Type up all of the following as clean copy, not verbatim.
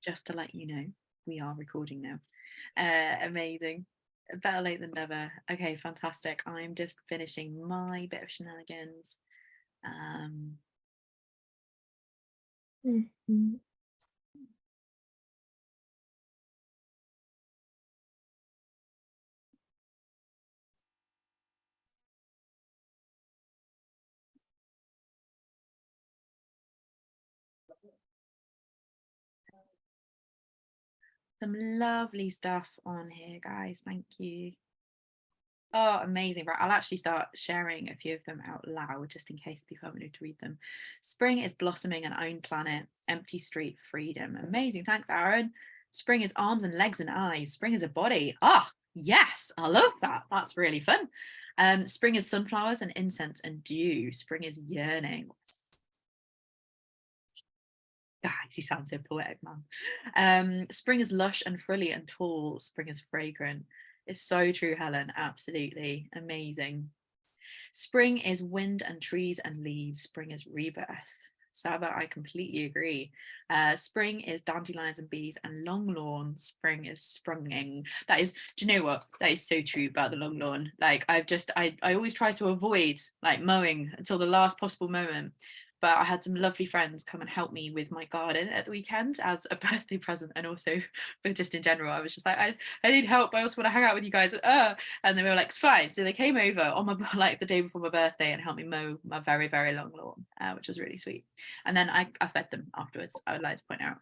just to let you know, we are recording now. Amazing. Better late than never. Okay, fantastic. I'm just finishing my bit of shenanigans. Some lovely stuff on here, guys. Thank you. Oh, amazing. Right, I'll actually start sharing a few of them out loud just in case people haven't need to read them. Spring is blossoming an own planet, empty street, freedom. Amazing. Thanks, Aaron. Spring is arms and legs and eyes. Spring is a body. Ah, yes, I love that. That's really fun. Spring is sunflowers and incense and dew. Spring is yearning. Guys, you sound so poetic, man. Spring is lush and frilly and tall. Spring is fragrant. It's so true, Helen. Absolutely amazing. Spring is wind and trees and leaves. Spring is rebirth. Saba, I completely agree. Spring is dandelions and bees and long lawn. Spring is sprunging. That is, do you know what? That is so true about the long lawn. Like I always try to avoid like mowing until the last possible moment. But I had some lovely friends come and help me with my garden at the weekend as a birthday present, and also just in general. I was just like, I need help. I also want to hang out with you guys. And they were like, it's fine. So they came over on my like the day before my birthday and helped me mow my very, very long lawn, which was really sweet. And then I fed them afterwards, I would like to point out.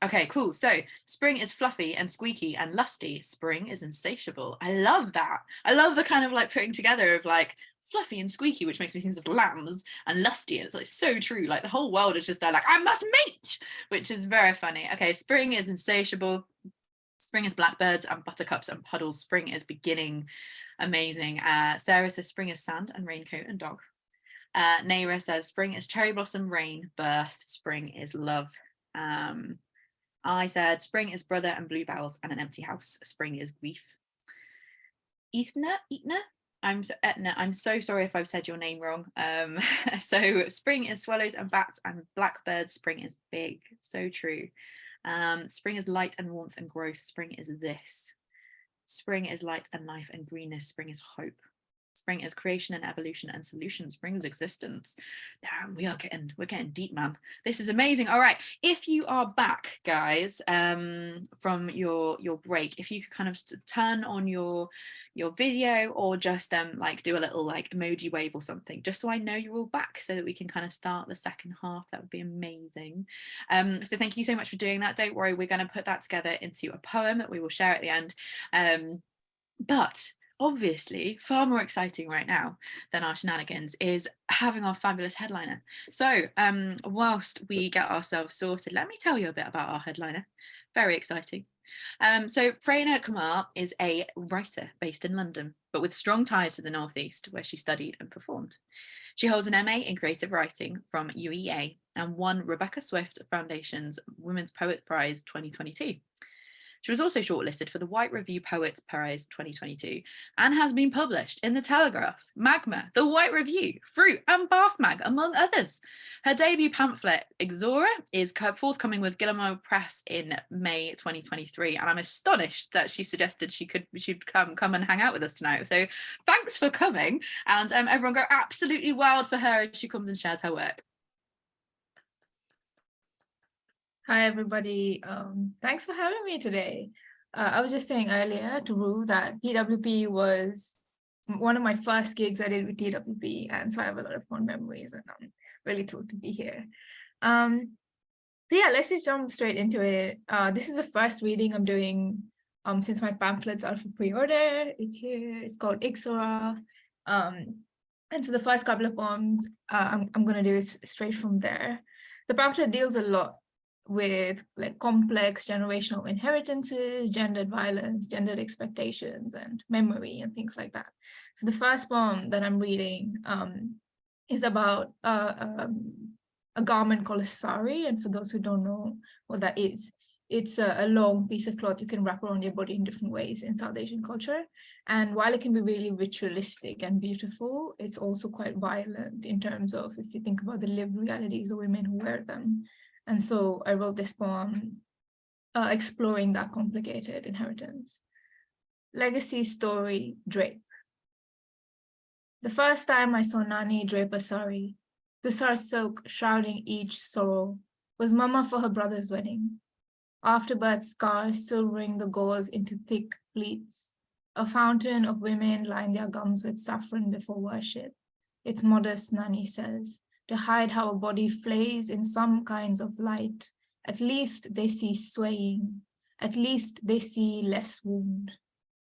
Okay, cool. So spring is fluffy and squeaky and lusty. Spring is insatiable. I love that. I love the kind of like putting together of like fluffy and squeaky, which makes me think of lambs, and lusty, and it's like so true. Like the whole world is just there like, I must mate, which is very funny. Okay, spring is insatiable. Spring is blackbirds and buttercups and puddles. Spring is beginning. Amazing. Sarah says spring is sand and raincoat and dog. Naira says spring is cherry blossom, rain, birth. Spring is love. I said spring is brother and bluebells and an empty house. Spring is grief. Etna, I'm so sorry if I've said your name wrong. So spring is swallows and bats and blackbirds. Spring is big. So true. Spring is light and warmth and growth. Spring is this. Spring is light and life and greenness. Spring is hope. Spring is creation and evolution and solution. Spring is existence. Damn, we're getting deep, man. This is amazing. All right, if you are back, guys, from your break, if you could kind of turn on your video or just like do a little like emoji wave or something, just so I know you're all back, so that we can kind of start the second half. That would be amazing. So thank you so much for doing that. Don't worry, we're going to put that together into a poem that we will share at the end. But obviously far more exciting right now than our shenanigans is having our fabulous headliner. So whilst we get ourselves sorted, let me tell you a bit about our headliner. Very exciting. So Prerana Kumar is a writer based in London, but with strong ties to the Northeast, where she studied and performed. She holds an MA in creative writing from UEA and won Rebecca Swift Foundation's Women's Poet Prize 2022. She was also shortlisted for the White Review Poets Prize 2022 and has been published in The Telegraph, Magma, The White Review, Fruit and Bath Mag, among others. Her debut pamphlet, Exora, is forthcoming with Guillemot Press in May 2023, and I'm astonished that she suggested she'd come and hang out with us tonight. So thanks for coming, and everyone go absolutely wild for her as she comes and shares her work. Hi, everybody. Thanks for having me today. I was just saying earlier to Rue that TWP was one of my first gigs I did with TWP, and so I have a lot of fond memories, and I'm really thrilled to be here. So yeah, let's just jump straight into it. This is the first reading I'm doing since my pamphlet's out for pre-order. It's here. It's called Ixora. And so the first couple of poems I'm going to do is straight from there. The pamphlet deals a lot with like complex generational inheritances, gendered violence, gendered expectations, and memory and things like that. So the first poem that I'm reading is about a garment called a sari, and for those who don't know what that is, it's a long piece of cloth you can wrap around your body in different ways in South Asian culture. And while it can be really ritualistic and beautiful, it's also quite violent in terms of if you think about the lived realities of women who wear them. And so I wrote this poem exploring that complicated inheritance. Legacy story, drape. The first time I saw Nani drape a sari, Tusar silk shrouding each sorrow, was Mama for her brother's wedding. Afterbirth scars silvering the gauze into thick pleats. A fountain of women line their gums with saffron before worship. It's modest, Nani says, to hide how a body flays in some kinds of light. At least they see swaying. At least they see less wound.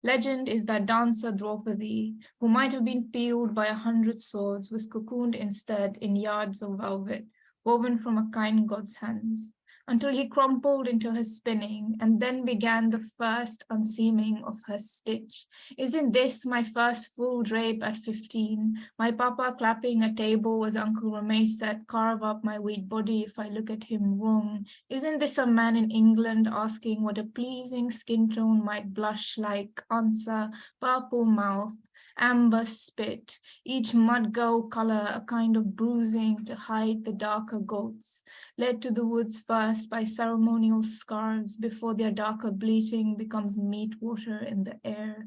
Legend is that dancer Draupadi, who might have been peeled by 100 swords, was cocooned instead in yards of velvet, woven from a kind god's hands, until he crumpled into her spinning, and then began the first unseaming of her stitch. Isn't this my first full drape at 15? My papa clapping a table as Uncle Ramesh said, carve up my weak body if I look at him wrong. Isn't this a man in England asking what a pleasing skin tone might blush like? Answer, purple mouth, amber spit, each mud girl color a kind of bruising to hide the darker goats, led to the woods first by ceremonial scarves before their darker bleating becomes meat water in the air.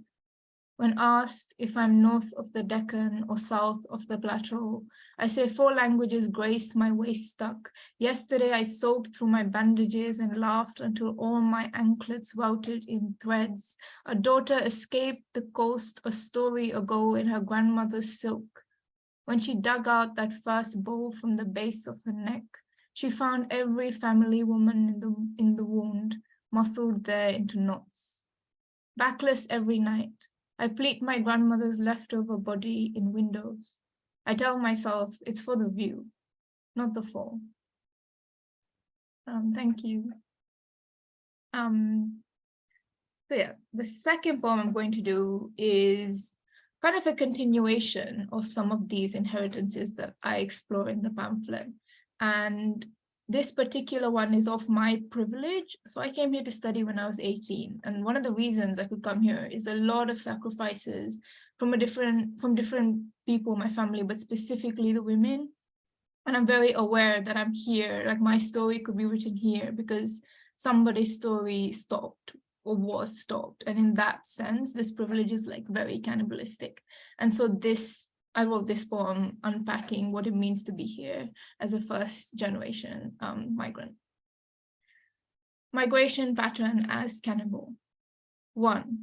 When asked if I'm north of the Deccan or south of the plateau, I say 4 languages grace my waist stuck. Yesterday I soaked through my bandages and laughed until all my anklets welted in threads. A daughter escaped the coast a story ago in her grandmother's silk. When she dug out that first bowl from the base of her neck, she found every family woman in the wound, muscled there into knots. Backless every night, I pleat my grandmother's leftover body in windows. I tell myself it's for the view, not the fall. Thank you. So yeah, the second poem I'm going to do is kind of a continuation of some of these inheritances that I explore in the pamphlet. And this particular one is of my privilege. So I came here to study when I was 18. And one of the reasons I could come here is a lot of sacrifices from different people in my family, but specifically the women. And I'm very aware that I'm here, like my story could be written here because somebody's story stopped or was stopped. And in that sense, this privilege is like very cannibalistic. And so I wrote this poem unpacking what it means to be here as a first generation migrant. Migration pattern as cannibal. 1.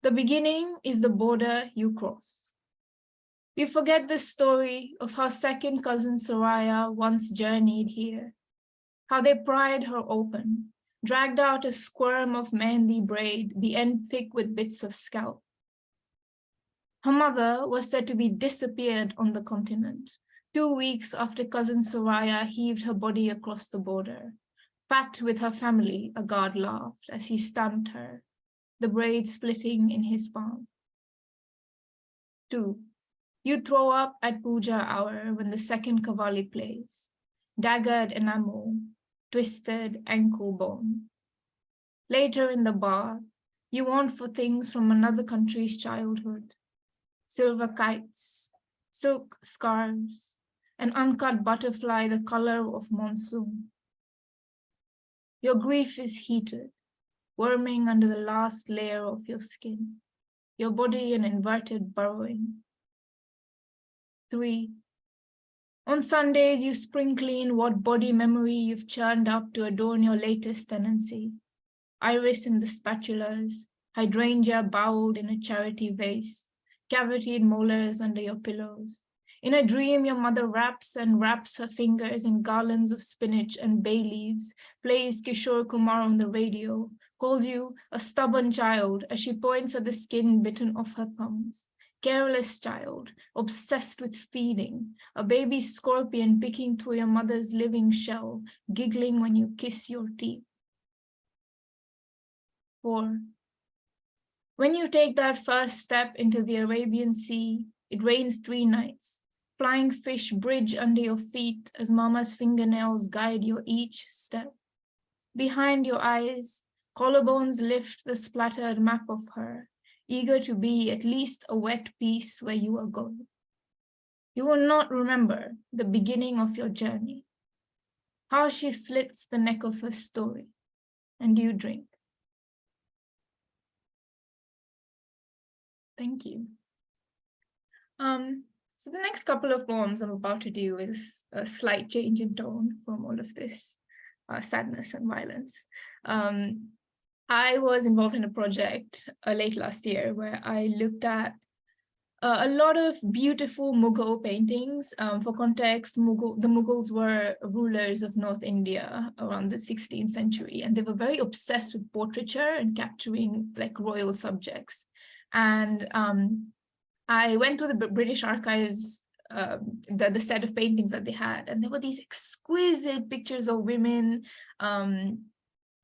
The beginning is the border you cross. You forget the story of how second cousin Soraya once journeyed here, how they pried her open, dragged out a squirm of mehndi braid, the end thick with bits of scalp. Her mother was said to be disappeared on the continent, 2 weeks after cousin Soraya heaved her body across the border. Fat with her family, a guard laughed as he stamped her, the braid splitting in his palm. 2. You throw up at puja hour when the second kavali plays, daggered enamel, twisted ankle bone. Later in the bar, you want for things from another country's childhood, silver kites, silk scarves, an uncut butterfly the color of monsoon. Your grief is heated, worming under the last layer of your skin, your body an inverted burrowing. 3. On Sundays, you spring clean what body memory you've churned up to adorn your latest tenancy. Iris in the spatulas, hydrangea bowled in a charity vase, cavitied molars under your pillows. In a dream, your mother wraps her fingers in garlands of spinach and bay leaves, plays Kishore Kumar on the radio, calls you a stubborn child as she points at the skin bitten off her thumbs. Careless child, obsessed with feeding, a baby scorpion picking through your mother's living shell, giggling when you kiss your teeth. 4. When you take that first step into the Arabian Sea, it rains 3 nights. Flying fish bridge under your feet as mama's fingernails guide your each step. Behind your eyes, collarbones lift the splattered map of her, eager to be at least a wet piece where you are going. You will not remember the beginning of your journey, how she slits the neck of her story, And do you drink? Thank you. So the next couple of poems I'm about to do is a slight change in tone from all of this sadness and violence. I was involved in a project late last year where I looked at a lot of beautiful Mughal paintings. For context, the Mughals were rulers of North India around the 16th century, and they were very obsessed with portraiture and capturing like royal subjects. And I went to the British archives, the set of paintings that they had, and there were these exquisite pictures of women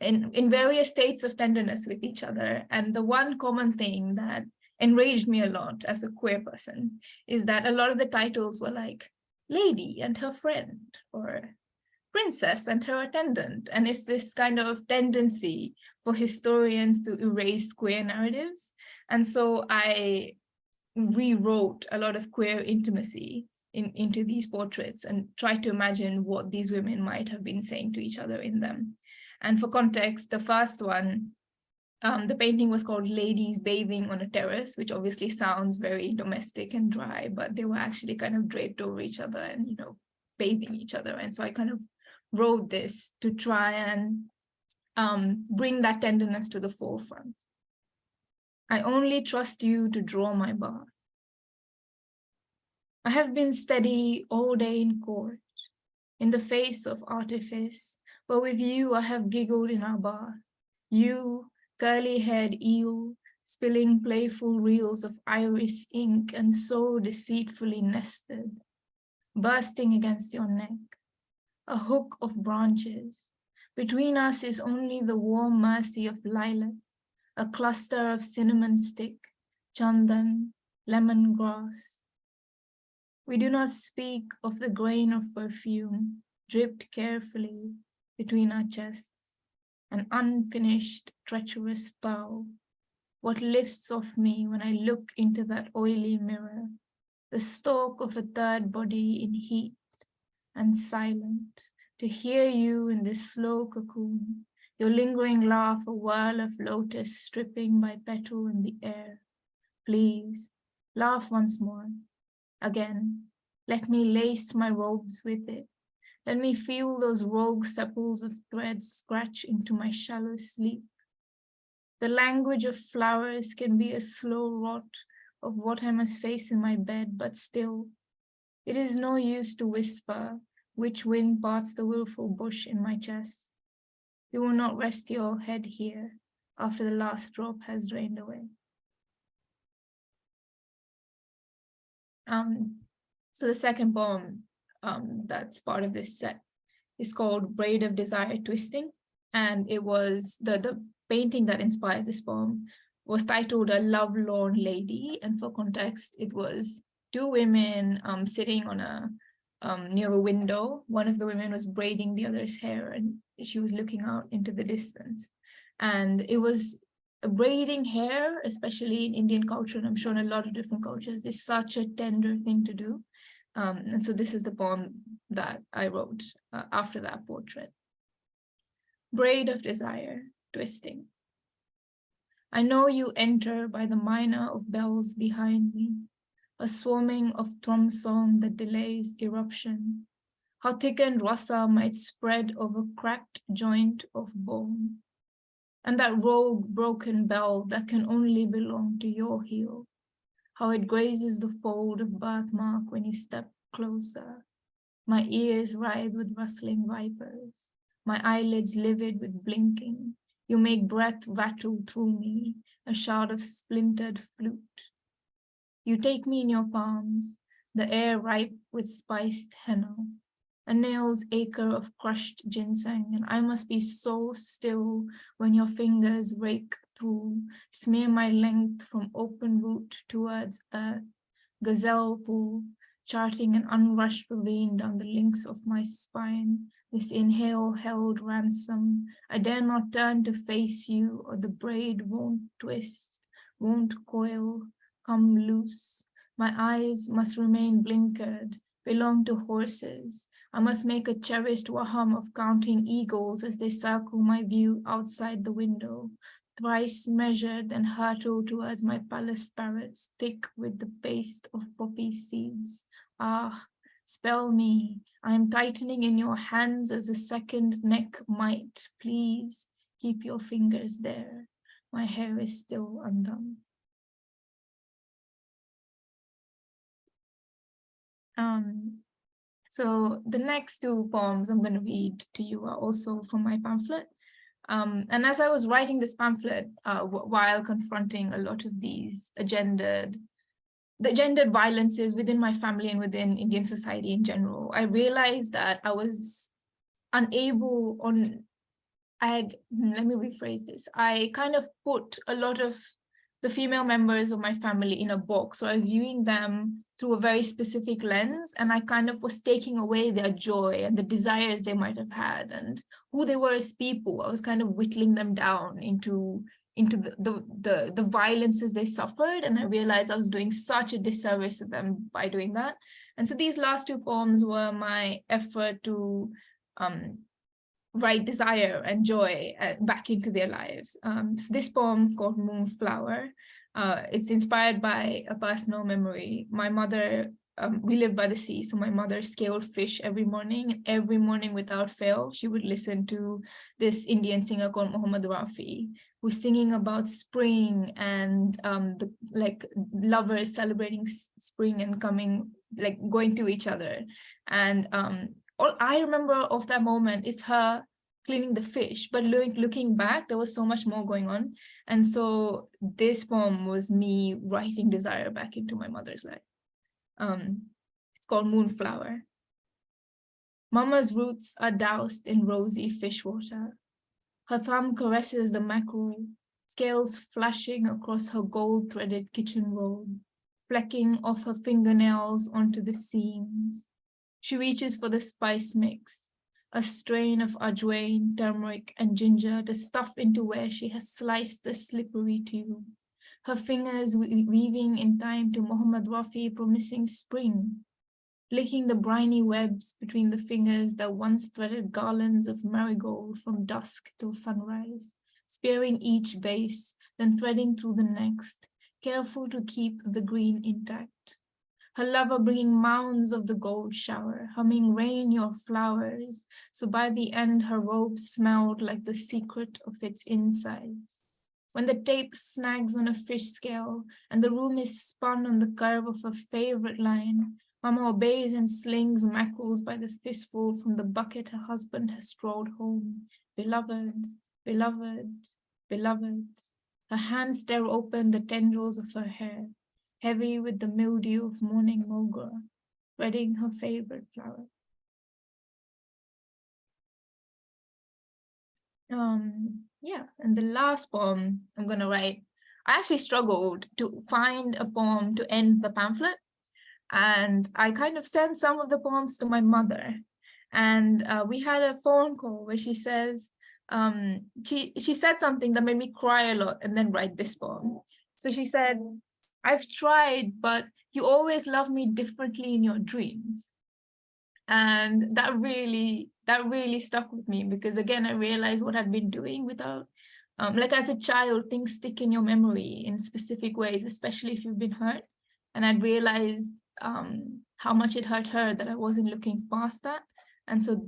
in various states of tenderness with each other. And the one common thing that enraged me a lot as a queer person is that a lot of the titles were like lady and her friend, or princess and her attendant. And it's this kind of tendency for historians to erase queer narratives. And so I rewrote a lot of queer intimacy into these portraits and tried to imagine what these women might have been saying to each other in them. And for context, the first one, the painting was called Ladies Bathing on a Terrace, which obviously sounds very domestic and dry, but they were actually kind of draped over each other and, you know, bathing each other. And so I kind of wrote this to try and bring that tenderness to the forefront. I only trust you to draw my bath. I have been steady all day in court, in the face of artifice, but with you I have giggled in our bath. You, curly-haired eel, spilling playful reels of iris ink and so deceitfully nested, bursting against your neck, a hook of branches. Between us is only the warm mercy of lilac, a cluster of cinnamon stick, chandan, lemongrass. We do not speak of the grain of perfume dripped carefully between our chests, an unfinished, treacherous bow. What lifts off me when I look into that oily mirror, the stalk of a third body in heat and silent, to hear you in this slow cocoon, your lingering laugh a whirl of lotus stripping by petal in the air. Please, laugh once more. Again, let me lace my robes with it. Let me feel those rogue sepals of threads scratch into my shallow sleep. The language of flowers can be a slow rot of what I must face in my bed, but still, it is no use to whisper which wind parts the willful bush in my chest. You will not rest your head here after the last drop has drained away. So the second poem that's part of this set is called Braid of Desire Twisting. And it was the painting that inspired this poem was titled A Lovelorn Lady. And for context, it was two women sitting on a near a window. One of the women was braiding the other's hair and she was looking out into the distance. And it was braiding hair, especially in Indian culture, and I'm sure in a lot of different cultures, is such a tender thing to do. And so this is the poem that I wrote after that portrait. Braid of Desire, Twisting. I know you enter by the minor of bells behind me, a swarming of drum song that delays eruption. How thickened rasa might spread over cracked joint of bone. And that rogue broken bell that can only belong to your heel. How it grazes the fold of birthmark when you step closer. My ears writhe with rustling vipers. My eyelids livid with blinking. You make breath rattle through me, a shard of splintered flute. You take me in your palms, the air ripe with spiced henna, a nail's acre of crushed ginseng, and I must be so still when your fingers rake through, smear my length from open root towards earth, gazelle pool, charting an unrushed ravine down the links of my spine, this inhale held ransom. I dare not turn to face you, or the braid won't twist, won't coil, come loose. My eyes must remain blinkered, belong to horses. I must make a cherished waham of counting eagles as they circle my view outside the window. Thrice measured and hurtle towards my palace parrots, thick with the paste of poppy seeds. Ah, spell me. I am tightening in your hands as a second neck might. Please keep your fingers there. My hair is still undone. So the next two poems I'm going to read to you are also from my pamphlet. And as I was writing this pamphlet, while confronting a lot of these gendered violences within my family and within Indian society in general, I realized that I was unable let me rephrase this. I kind of put a lot of the female members of my family in a box. So I was viewing them through a very specific lens, and I kind of was taking away their joy and the desires they might have had and who they were as people. I was kind of whittling them down into the violences they suffered, and I realized I was doing such a disservice to them by doing that. And so these last two poems were my effort to write desire and joy back into their lives. So this poem called Moonflower, it's inspired by a personal memory. My mother, we live by the sea, so my mother scaled fish every morning without fail. She would listen to this Indian singer called Muhammad Rafi, who's singing about spring and the lovers celebrating spring and going to each other. And all I remember of that moment is her cleaning the fish, but looking back, there was so much more going on. And so this poem was me writing desire back into my mother's life. It's called Moonflower. Mama's roots are doused in rosy fish water. Her thumb caresses the mackerel, scales flashing across her gold-threaded kitchen robe, flecking off her fingernails onto the seams. She reaches for the spice mix, a strain of ajwain, turmeric, and ginger to stuff into where she has sliced the slippery tube. Her fingers weaving in time to Muhammad Rafi promising spring, licking the briny webs between the fingers that once threaded garlands of marigold from dusk till sunrise, spearing each base, then threading through the next, careful to keep the green intact. Her lover bringing mounds of the gold shower, humming rain your flowers, so by the end her robe smelled like the secret of its insides. When the tape snags on a fish scale and the room is spun on the curve of her favorite line, Mama obeys and slings mackerels by the fistful from the bucket her husband has strolled home. Beloved, beloved, beloved. Her hands tear open the tendrils of her hair, heavy with the mildew of morning mogra, threading her favorite flower. Yeah, and the last poem I'm gonna write, I actually struggled to find a poem to end the pamphlet, and I kind of sent some of the poems to my mother, and we had a phone call where she says, she said something that made me cry a lot and then write this poem. So she said, I've tried, but you always love me differently in your dreams. And that really stuck with me, because again, I realized what I'd been doing without, like as a child, things stick in your memory in specific ways, especially if you've been hurt. And I'd realized how much it hurt her that I wasn't looking past that. And so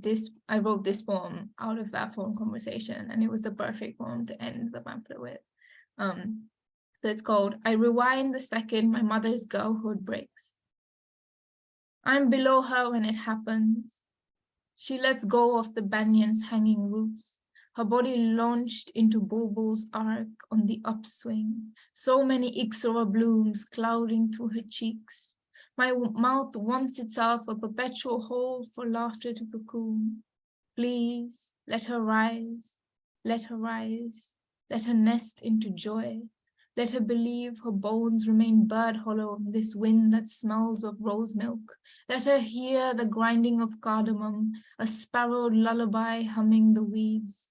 I wrote this poem out of that phone conversation, and it was the perfect poem to end the pamphlet with. So it's called, I Rewind the Second My Mother's Girlhood Breaks. I'm below her when it happens. She lets go of the banyan's hanging roots, her body launched into Bulbul's arc on the upswing, so many Ixora blooms clouding through her cheeks. My mouth wants itself a perpetual hole for laughter to cocoon. Please, let her rise, let her rise, let her nest into joy. Let her believe her bones remain bird hollow in this wind that smells of rose milk. Let her hear the grinding of cardamom, a sparrowed lullaby humming the weeds.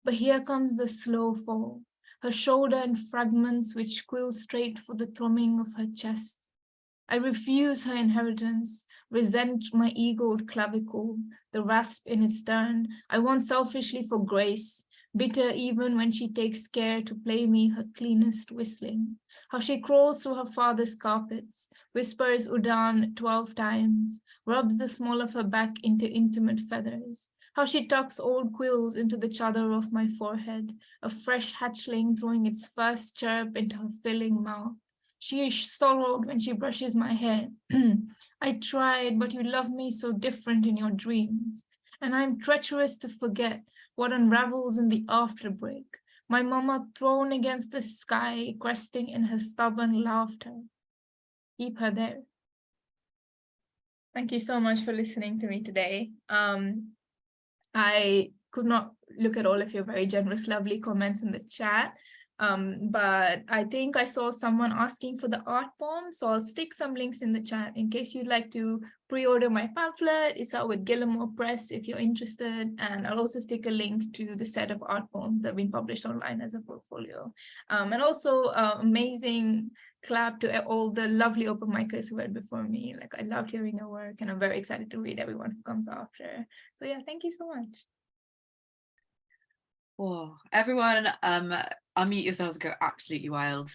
But here comes the slow fall, her shoulder in fragments which quill straight for the thrumming of her chest. I refuse her inheritance, resent my egoed clavicle, the rasp in its turn. I want selfishly for grace, bitter even when she takes care to play me her cleanest whistling. How she crawls through her father's carpets, whispers Udan 12 times, rubs the small of her back into intimate feathers. How she tucks old quills into the chadar of my forehead, a fresh hatchling throwing its first chirp into her filling mouth. She is sorrowed when she brushes my hair. I tried, but you love me so different in your dreams. And I'm treacherous to forget what unravels in the afterbreak. My mama thrown against the sky, cresting in her stubborn laughter. Keep her there. Thank you so much for listening to me today. I could not look at all of your very generous, lovely comments in the chat. But I think I saw someone asking for the art poem, so I'll stick some links in the chat in case you'd like to pre-order my pamphlet. It's out with Gillimore Press if you're interested, and I'll also stick a link to the set of art poems that have been published online as a portfolio. And also amazing clap to all the lovely open micers who read before me. Like, I loved hearing your work, and I'm very excited to read everyone who comes after. So yeah, thank you so much. Whoa, everyone, unmute yourselves and go absolutely wild.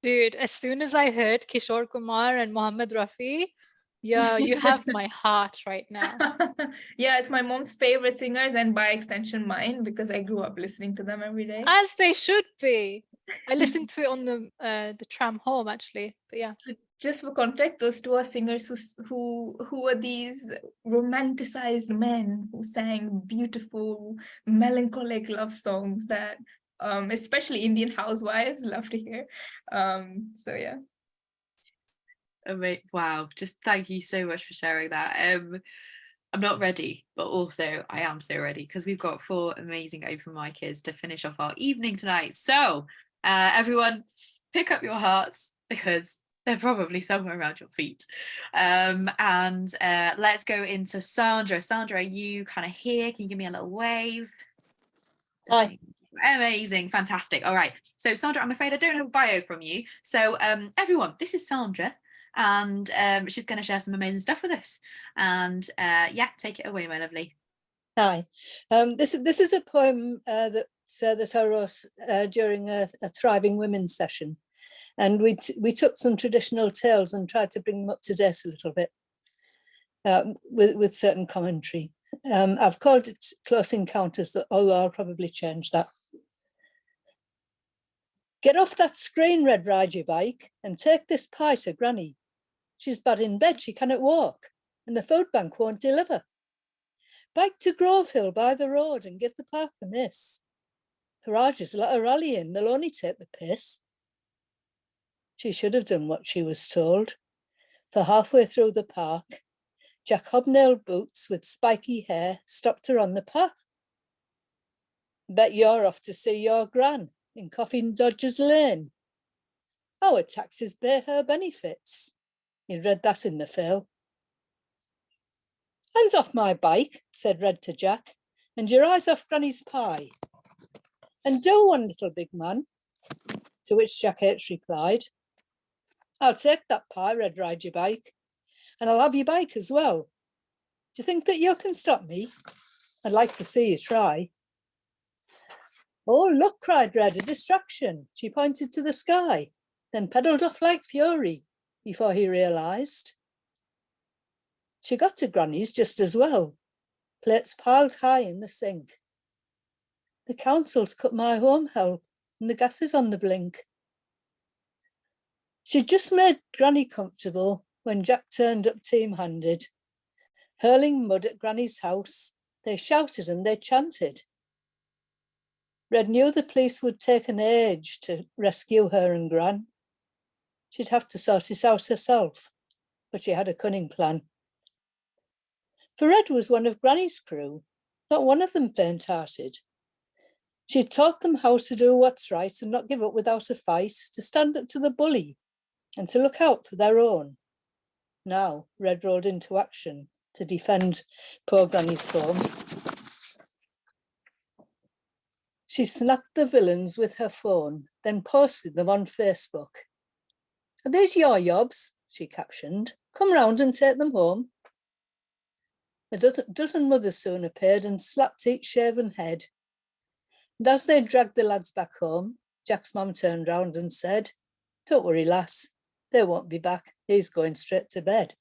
Dude, as soon as I heard Kishore Kumar and Mohammed Rafi, yeah, you have my heart right now. Yeah, it's my mom's favorite singers and by extension mine, because I grew up listening to them every day. As they should be. I listened to it on the tram home actually, but yeah. So just for context, those two are singers who are these romanticized men who sang beautiful, melancholic love songs that especially Indian housewives love to hear. So yeah. Wow, just thank you so much for sharing that. I'm not ready, but also I am so ready because we've got 4 amazing open micers to finish off our evening tonight. So everyone, pick up your hearts because they're probably somewhere around your feet. And let's go into Sandra. Sandra, are you kind of here? Can you give me a little wave? Hi. Amazing, fantastic. All right, so Sandra, I'm afraid I don't have a bio from you. So everyone, this is Sandra, and she's going to share some amazing stuff with us. And yeah, take it away, my lovely. Hi. This is a poem that I wrote during a Thriving Women's session, and we took some traditional tales and tried to bring them up to date a little bit with certain commentary. I've called it Close Encounters, although I'll probably change that. Get off that screen, Red Ride your bike, and take this pie to Granny. She's bad in bed, she cannot walk, and the food bank won't deliver. Bike to Grove Hill by the road and give the park a miss. Garages let her rally in, they'll only take the piss. She should have done what she was told, for halfway through the park, Jack hobnailed boots with spiky hair stopped her on the path. Bet you're off to see your gran in Coffin Dodgers Lane. Our taxes pay her benefits. You read that in the fill. Hands off my bike, said Red to Jack, and your eyes off Granny's pie. And do one, little big man. To which Jack H replied, I'll take that pie, Red Ride your bike, and I'll have your bike as well. Do you think that you can stop me? I'd like to see you try. Oh, look, cried Red, a distraction. She pointed to the sky, then pedalled off like fury before he realised. She got to Granny's just as well, plates piled high in the sink. The council's cut my home help and the gas is on the blink. She'd just made Granny comfortable when Jack turned up team-handed. Hurling mud at Granny's house, they shouted and they chanted. Red knew the police would take an age to rescue her and Gran. She'd have to sort it out herself, but she had a cunning plan. For Red was one of Granny's crew, not one of them faint-hearted. She taught them how to do what's right and not give up without a fight, to stand up to the bully and to look out for their own. Now Red rode into action to defend poor Granny's home. She snapped the villains with her phone, then posted them on Facebook. "Are these your yobs?" she captioned. "Come round and take them home." A dozen mothers soon appeared and slapped each shaven head. And as they dragged the lads back home, Jack's mum turned round and said, "Don't worry, lass, they won't be back. He's going straight to bed."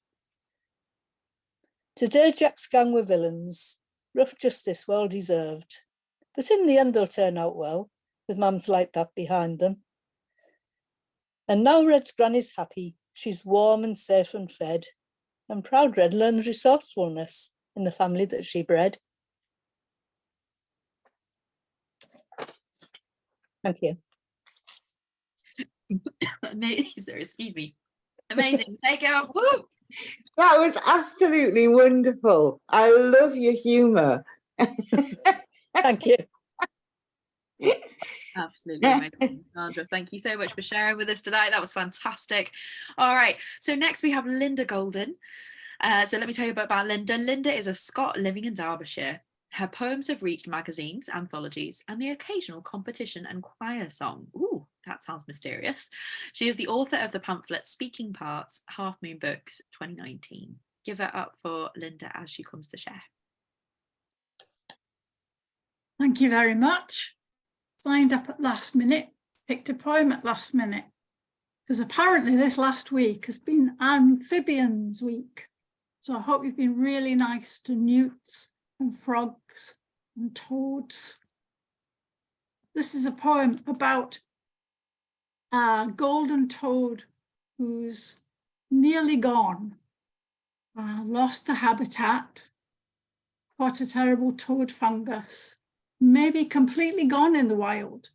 Today, Jack's gang were villains. Rough justice well deserved. But in the end, they'll turn out well, with mums like that behind them. And now Red's granny's happy. She's warm and safe and fed. And proud Red learned resourcefulness in the family that she bred. Thank you. Amazing. Excuse me. Amazing. Take it out. Woo! That was absolutely wonderful. I love your humour. Thank you. Absolutely amazing, Sandra. Thank you so much for sharing with us tonight. That was fantastic. All right. So next we have Linda Golden. So let me tell you a bit about Linda. Linda is a Scot living in Derbyshire. Her poems have reached magazines, anthologies, and the occasional competition and choir song. Ooh, that sounds mysterious. She is the author of the pamphlet Speaking Parts, Half Moon Books 2019. Give it up for Linda as she comes to share. Thank you very much. Signed up at last minute, picked a poem at last minute, because apparently this last week has been Amphibians Week. So I hope you've been really nice to newts and frogs and toads. This is a poem about a golden toad who's nearly gone, lost the habitat, caught a terrible toad fungus, maybe completely gone in the wild,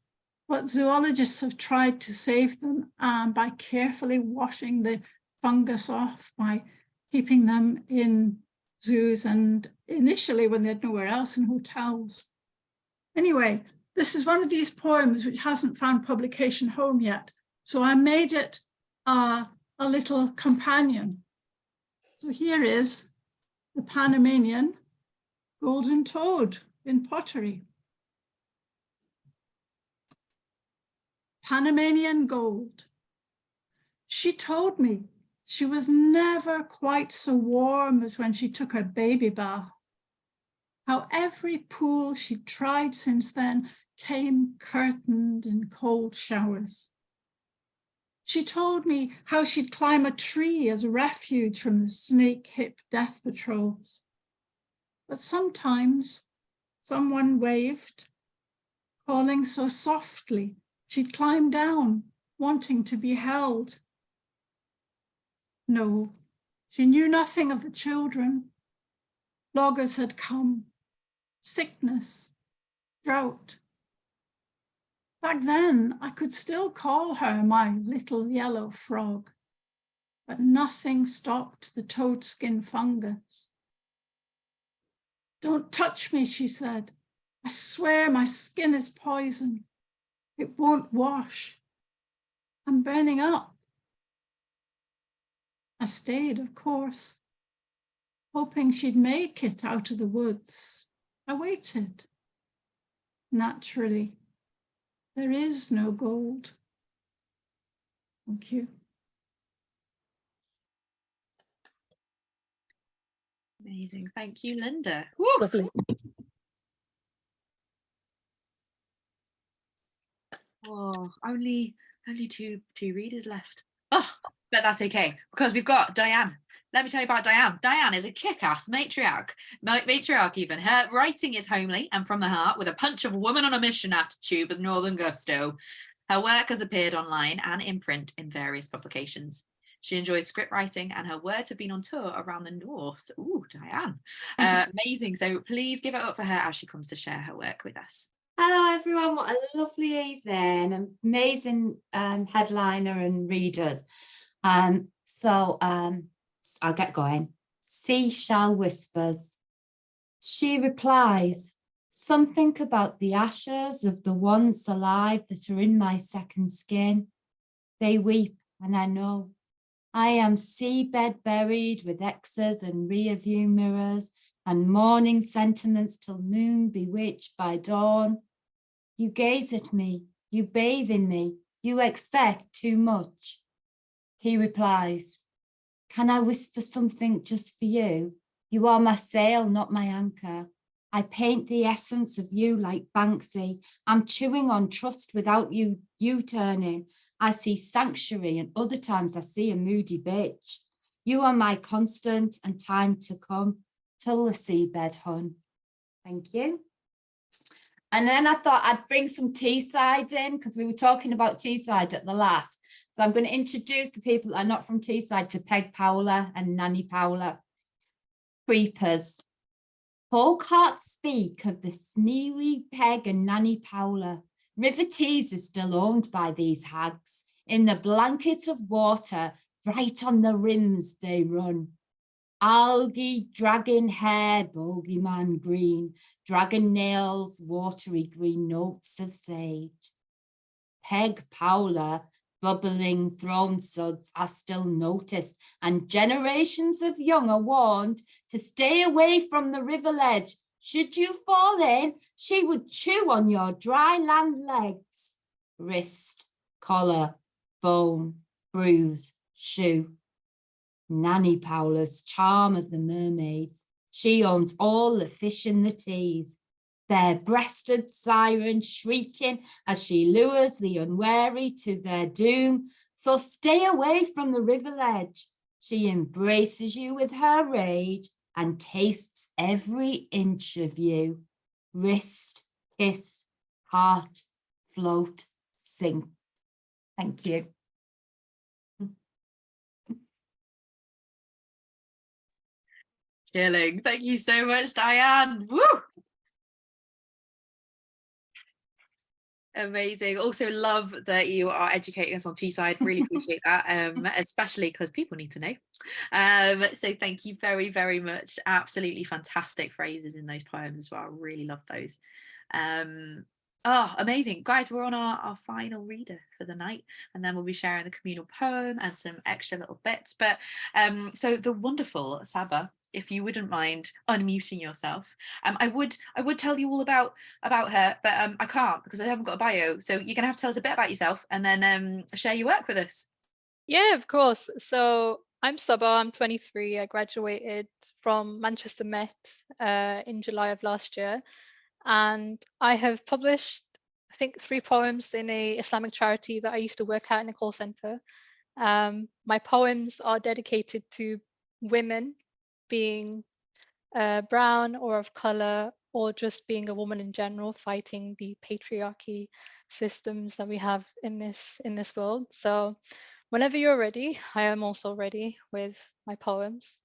but zoologists have tried to save them by carefully washing the fungus off, by keeping them in zoos and initially when they had nowhere else in hotels. Anyway, this is one of these poems which hasn't found publication home yet. So I made it a little companion. So here is the Panamanian golden toad in pottery. Panamanian gold. She told me she was never quite so warm as when she took her baby bath. How every pool she'd tried since then came curtained in cold showers. She told me how she'd climb a tree as a refuge from the snake-hip death patrols. But sometimes someone waved, calling so softly, she'd climb down, wanting to be held. No, she knew nothing of the children. Loggers had come, sickness, drought. Back then, I could still call her my little yellow frog, but nothing stopped the toadskin fungus. "Don't touch me," she said. "I swear my skin is poison. It won't wash. I'm burning up." I stayed, of course, hoping she'd make it out of the woods. I waited. Naturally, there is no gold. Thank you. Amazing. Thank you, Linda. Woo! Lovely. Oh, only two readers left. Oh, but that's okay because we've got Diane. Let me tell you about Diane. Diane is a kick-ass matriarch even. Her writing is homely and from the heart with a punch of woman on a mission attitude with northern gusto. Her work has appeared online and in print in various publications. She enjoys script writing and her words have been on tour around the north. Ooh, Diane. Amazing. So please give it up for her as she comes to share her work with us. Hello everyone, what a lovely evening, amazing headliner and readers. So I'll get going. Seashell whispers. She replies, something about the ashes of the once alive that are in my second skin. They weep and I know. I am seabed buried with X's and rear view mirrors and morning sentiments till moon bewitched by dawn. You gaze at me, you bathe in me, you expect too much. He replies, can I whisper something just for you? You are my sail, not my anchor. I paint the essence of you like Banksy. I'm chewing on trust without you turning. I see sanctuary and other times I see a moody bitch. You are my constant and time to come till the seabed hun. Thank you. And then I thought I'd bring some Teesside in because we were talking about Teesside at the last. So I'm going to introduce the people that are not from Teesside to Peg Powler and Nanny Powler. Creepers. Who can't speak of the Sneewy Peg and Nanny Powler? River Tees is still owned by these hags. In the blanket of water, right on the rims they run. Algae, dragon hair, bogeyman green, dragon nails, watery green notes of sage. Peg Powler, bubbling throne suds are still noticed, and generations of young are warned to stay away from the river ledge. Should you fall in, she would chew on your dry land legs. Wrist, collar, bone, bruise, shoe. Nanny Powler's charm of the mermaids. She owns all the fish in the Tees. Bare-breasted siren shrieking as she lures the unwary to their doom. So stay away from the river ledge. She embraces you with her rage and tastes every inch of you. Wrist, kiss, heart, float, sink. Thank you. Chilling. Thank you so much, Diane. Woo! Amazing. Also love that you are educating us on Teesside. Really appreciate that, especially because people need to know. So thank you very, very much. Absolutely fantastic phrases in those poems as well. I really love those. Oh, amazing. Guys, we're on our final reader for the night, and then we'll be sharing the communal poem and some extra little bits. But so the wonderful Saba, if you wouldn't mind unmuting yourself. I would tell you all about her, but I can't because I haven't got a bio. So you're gonna have to tell us a bit about yourself and then share your work with us. Yeah, of course. So I'm Saba, I'm 23. I graduated from Manchester Met in July of last year. And I have published, I think, 3 poems in a Islamic charity that I used to work at in a call center. My poems are dedicated to women being brown or of color, or just being a woman in general, fighting the patriarchy systems that we have in this world. So whenever you're ready, I am also ready with my poems.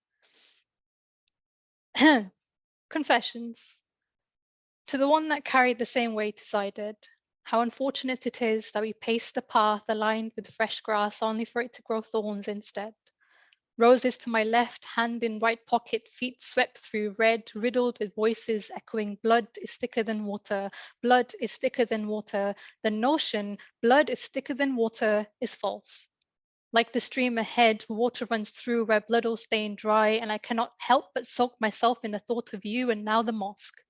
Confessions. To the one that carried the same weight as I did, how unfortunate it is that we paced the path aligned with fresh grass only for it to grow thorns instead. Roses to my left, hand in right pocket, feet swept through red, riddled with voices echoing blood is thicker than water, blood is thicker than water. The notion blood is thicker than water is false. Like the stream ahead, water runs through where blood will stain dry, and I cannot help but soak myself in the thought of you and now the mosque.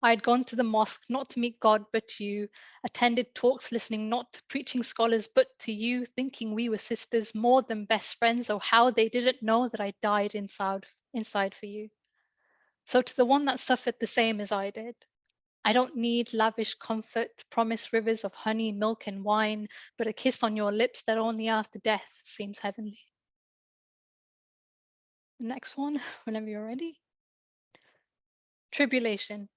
I had gone to the mosque not to meet God but you, attended talks listening not to preaching scholars but to you, thinking we were sisters more than best friends. Oh, how they didn't know that I died inside for you. So to the one that suffered the same as I did, I don't need lavish comfort, promise rivers of honey, milk and wine, but a kiss on your lips that only after death seems heavenly. The next one, whenever you're ready. Tribulation.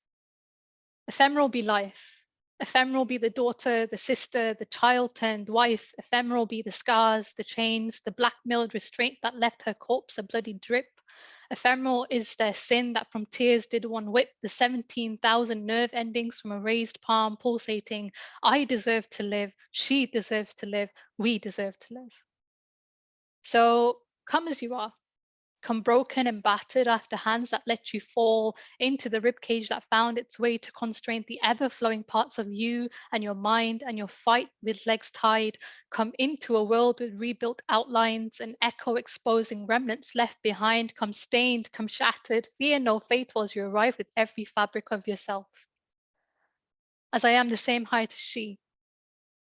Ephemeral be life. Ephemeral be the daughter, the sister, the child turned wife. Ephemeral be the scars, the chains, the black-milled restraint that left her corpse a bloody drip. Ephemeral is their sin that from tears did one whip the 17,000 nerve endings from a raised palm pulsating. I deserve to live, she deserves to live, we deserve to live. So come as you are. Come broken and battered after hands that let you fall into the ribcage that found its way to constrain the ever-flowing parts of you and your mind and your fight with legs tied. Come into a world with rebuilt outlines, an echo exposing remnants left behind. Come stained, come shattered. Fear no fate as you arrive with every fabric of yourself. as I am the same height as she,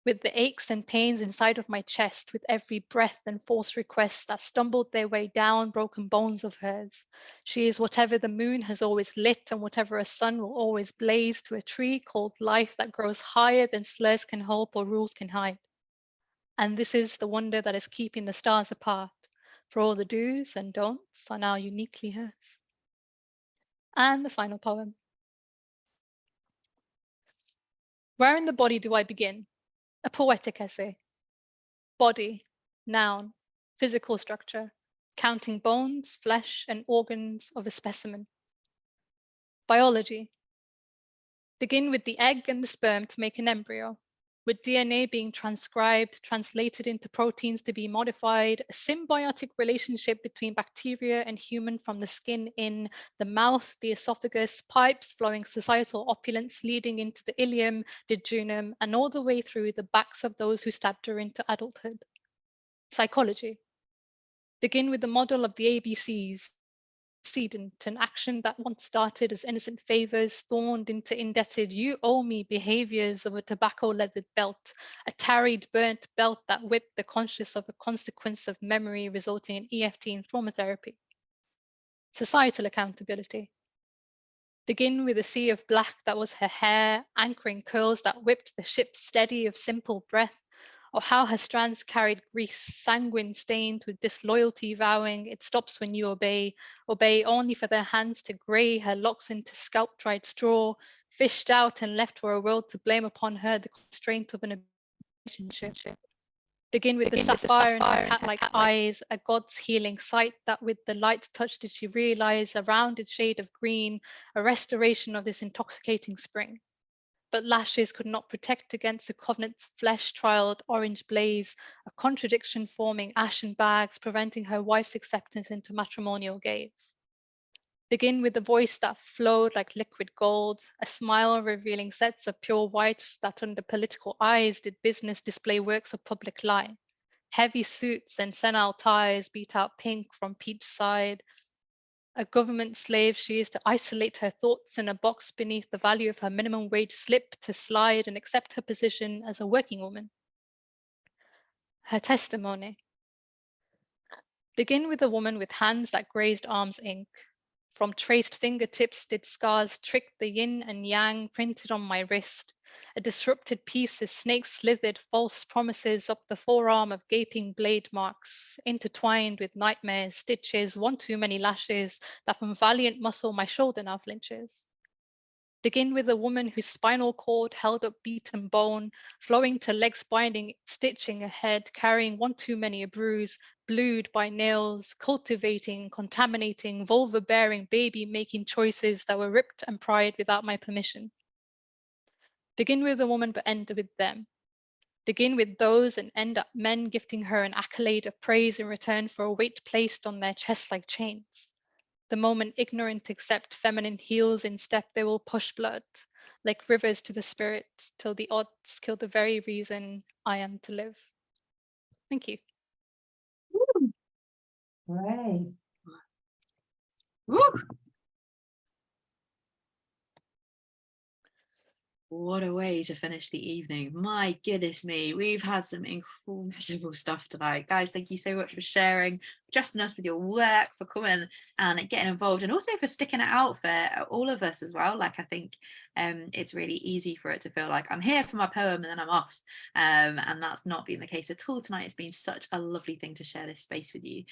with the aches and pains inside of my chest with every breath and false request that stumbled their way down broken bones of hers. She is whatever the moon has always lit and whatever a sun will always blaze to a tree called life that grows higher than slurs can hope or rules can hide. And this is the wonder that is keeping the stars apart, for all the do's and don'ts are now uniquely hers. And the final poem. Where in the body do I begin? A poetic essay. Body, noun, physical structure, counting bones, flesh, and organs of a specimen. Biology. Begin with the egg and the sperm to make an embryo, with DNA being transcribed, translated into proteins to be modified, a symbiotic relationship between bacteria and human from the skin in the mouth, the esophagus, pipes flowing societal opulence leading into the ileum, jejunum, and all the way through the backs of those who stabbed her into adulthood. Psychology. Begin with the model of the ABCs, antecedent, an action that once started as innocent favors, thorned into indebted, you owe me behaviors of a tobacco-leathered belt, a tarried, burnt belt that whipped the conscious of a consequence of memory resulting in EFT and trauma therapy. Societal accountability. Begin with a sea of black that was her hair, anchoring curls that whipped the ship steady of simple breath, or how her strands carried grease, sanguine stained with disloyalty vowing, it stops when you obey only for their hands to grey her locks into scalp-dried straw, fished out and left for a world to blame upon her the constraint of an relationship. Begin with the sapphire and her cat-like eyes, a god's healing sight that with the light touch did she realize a rounded shade of green, a restoration of this intoxicating spring. But lashes could not protect against the covenant's flesh-trialed orange blaze, a contradiction forming ashen bags, preventing her wife's acceptance into matrimonial gaze. Begin with the voice that flowed like liquid gold, a smile revealing sets of pure white that under political eyes did business display works of public lie. Heavy suits and senile ties beat out pink from peach side. A government slave she is to isolate her thoughts in a box beneath the value of her minimum wage slip to slide and accept her position as a working woman. Her testimony. Begin with a woman with hands that grazed arm's ink. From traced fingertips did scars trick the yin and yang printed on my wrist. A disrupted piece as snakes slithered false promises up the forearm of gaping blade marks, intertwined with nightmares, stitches, one too many lashes, that from valiant muscle my shoulder now flinches. Begin with a woman whose spinal cord held up beaten bone, flowing to legs binding, stitching ahead, carrying one too many a bruise, blued by nails, cultivating, contaminating, vulva-bearing baby making choices that were ripped and pried without my permission. Begin with a woman but end with them. Begin with those and end up men gifting her an accolade of praise in return for a weight placed on their chest like chains. The moment ignorant accept feminine heels in step, they will push blood like rivers to the spirit till the odds kill the very reason I am to live. Thank you. Great. Woo! What a way to finish the evening. My goodness me, we've had some incredible stuff tonight. Guys, thank you so much for sharing, trusting us with your work, for coming and getting involved, and also for sticking it out for all of us as well. Like, I think it's really easy for it to feel like I'm here for my poem and then I'm off. And that's not been the case at all tonight. It's been such a lovely thing to share this space with you.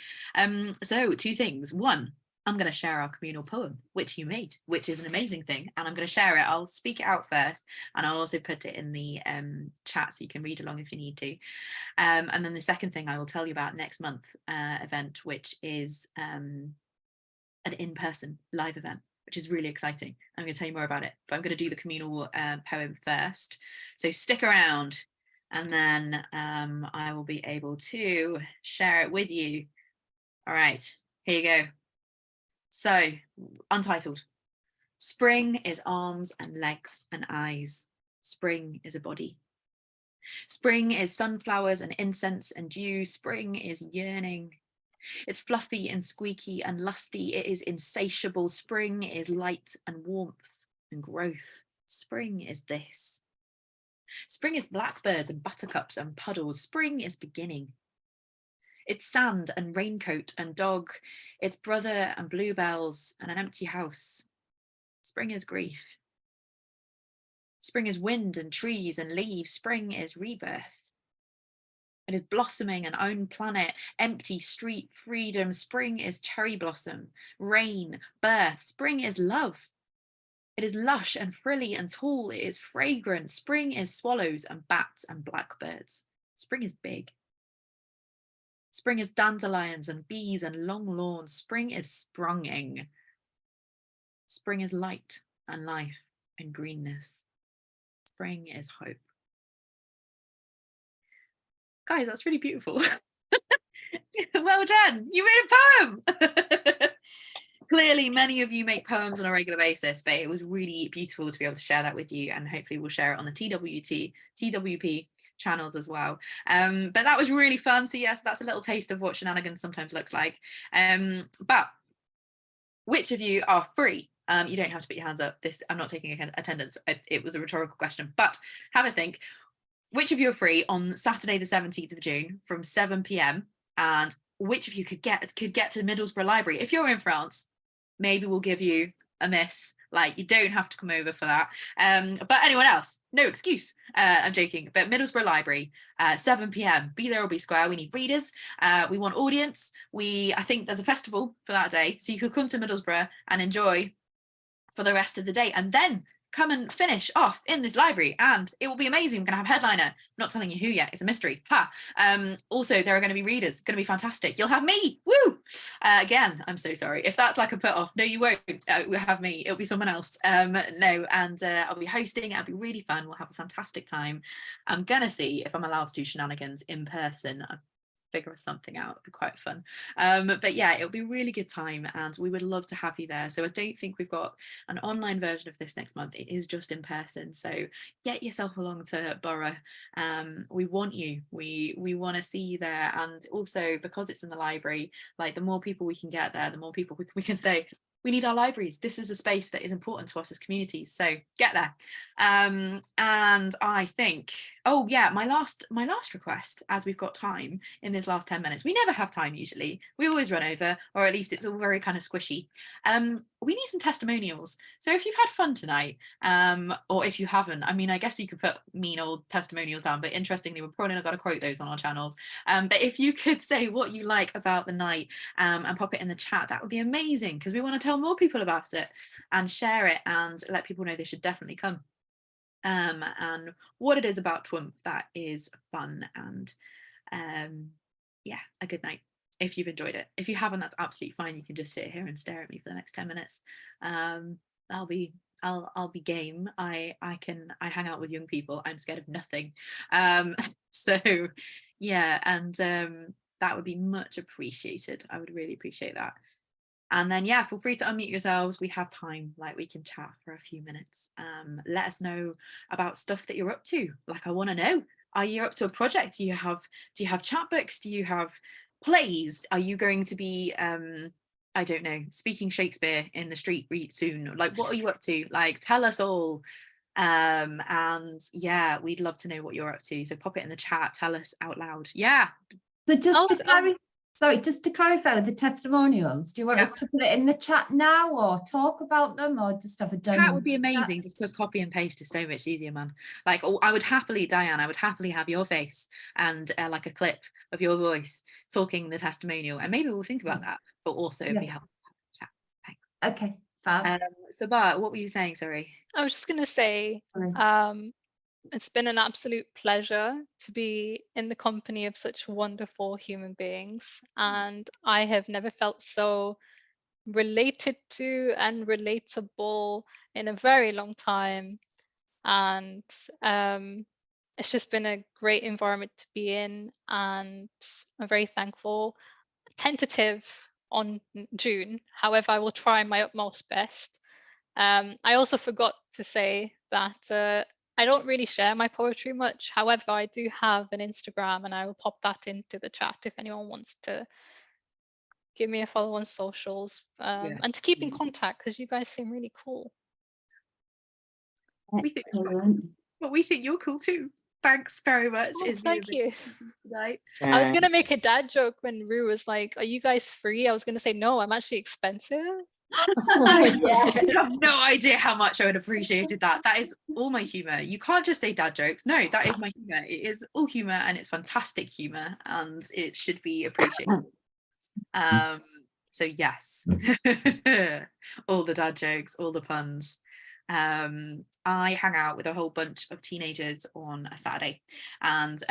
So two things. One, I'm going to share our communal poem, which you made, which is an amazing thing. And I'm going to share it. I'll speak it out first, and I'll also put it in the chat so you can read along if you need to. And then the second thing I will tell you about next month event, which is an in-person live event, which is really exciting. I'm going to tell you more about it, but I'm going to do the communal poem first. So stick around, and then I will be able to share it with you. All right, here you go. So, untitled. Spring is arms and legs and eyes. Spring is a body. Spring is sunflowers and incense and dew. Spring is yearning. It's fluffy and squeaky and lusty. It is insatiable. Spring is light and warmth and growth. Spring is this. Spring is blackbirds and buttercups and puddles. Spring is beginning. It's sand and raincoat and dog. It's brother and bluebells and an empty house. Spring is grief. Spring is wind and trees and leaves. Spring is rebirth. It is blossoming an own planet, empty street, freedom. Spring is cherry blossom, rain, birth. Spring is love. It is lush and frilly and tall. It is fragrant. Spring is swallows and bats and blackbirds. Spring is big. Spring is dandelions and bees and long lawns. Spring is sprunging. Spring is light and life and greenness. Spring is hope. Guys, that's really beautiful. Well done. You made a poem. Clearly, many of you make poems on a regular basis, but it was really beautiful to be able to share that with you, and hopefully we'll share it on the TWP channels as well. But that was really fun. So yes, that's a little taste of what shenanigans sometimes looks like. But which of you are free? You don't have to put your hands up. I'm not taking attendance. It was a rhetorical question, but have a think. Which of you are free on Saturday the 17th of June from 7 p.m. and which of you could get to Middlesbrough Library? If you're in France, maybe we'll give you a miss. Like, you don't have to come over for that. But anyone else, no excuse. I'm joking. But Middlesbrough Library, 7 p.m. Be there or be square. We need readers. We want audience. I think there's a festival for that day, so you could come to Middlesbrough and enjoy for the rest of the day, and then come and finish off in this library, and it will be amazing. We're gonna have a headliner. I'm not telling you who yet, it's a mystery. Also, there are going to be readers, going to be fantastic. You'll have me. Woo! Again, I'm so sorry if that's like a put off. No, you won't have me, it'll be someone else. No, and I'll be hosting. It'll be really fun. We'll have a fantastic time. I'm gonna see if I'm allowed to do shenanigans in person. Figure something out. It'd be quite fun. But yeah, it'll be a really good time, and we would love to have you there. So I don't think we've got an online version of this next month. It is just in person, so get yourself along to Borough. We want you. We want to see you there, and also because it's in the library, like the more people we can get there, the more people we can say, we need our libraries. This is a space that is important to us as communities. So get there. And I think, oh yeah, my last request, as we've got time in this last 10 minutes, we never have time usually. We always run over, or at least it's all very kind of squishy. We need some testimonials. So if you've had fun tonight, or if you haven't, I mean, I guess you could put mean old testimonials down, but interestingly, we're probably not going to quote those on our channels. But if you could say what you like about the night and pop it in the chat, that would be amazing, because we want to tell more people about it and share it and let people know they should definitely come. And what it is about TWOOMPH that is fun, and yeah, a good night if you've enjoyed it. If you haven't, that's absolutely fine. You can just sit here and stare at me for the next 10 minutes. I'll be game. I hang out with young people. I'm scared of nothing. So yeah, and that would be much appreciated. I would really appreciate that. And then yeah, feel free to unmute yourselves. We have time, like we can chat for a few minutes. Let us know about stuff that you're up to. Like, I want to know, are you up to a project? Do you have chapbooks? Do you have plays? Are you going to be I don't know, speaking Shakespeare in the street soon? Like, what are you up to? Like, tell us all. And yeah, we'd love to know what you're up to. So pop it in the chat, tell us out loud. Yeah. So just to clarify with the testimonials, do you want us to put it in the chat now, or talk about them, or just have a general? That would be amazing, just because copy and paste is so much easier, man. Like, I would happily, Diane, I would happily have your face and like a clip of your voice talking the testimonial, and maybe we'll think about that, but also it'd be helpful to chat. Thanks. Okay, fab. So Bart, what were you saying? Sorry. I was just going to say, it's been an absolute pleasure to be in the company of such wonderful human beings, and I have never felt so related to and relatable in a very long time. And it's just been a great environment to be in, and I'm very thankful. Tentative on June, however, I will try my utmost best. I also forgot to say that I don't really share my poetry much. However, I do have an Instagram, and I will pop that into the chat if anyone wants to give me a follow on socials, and to keep in contact, because you guys seem really cool. We think but we think you're cool too. Thanks very much. Oh, It's been thank you. tonight. I was gonna make a dad joke when Rue was like, "Are you guys free?" I was gonna say, "No, I'm actually expensive." Yeah. You have no idea how much I would have appreciated that. That is all my humor. You can't just say dad jokes. No, that is my humor. It is all humor, and it's fantastic humor, and it should be appreciated. So yes, all the dad jokes, all the puns. I hang out with a whole bunch of teenagers on a Saturday, and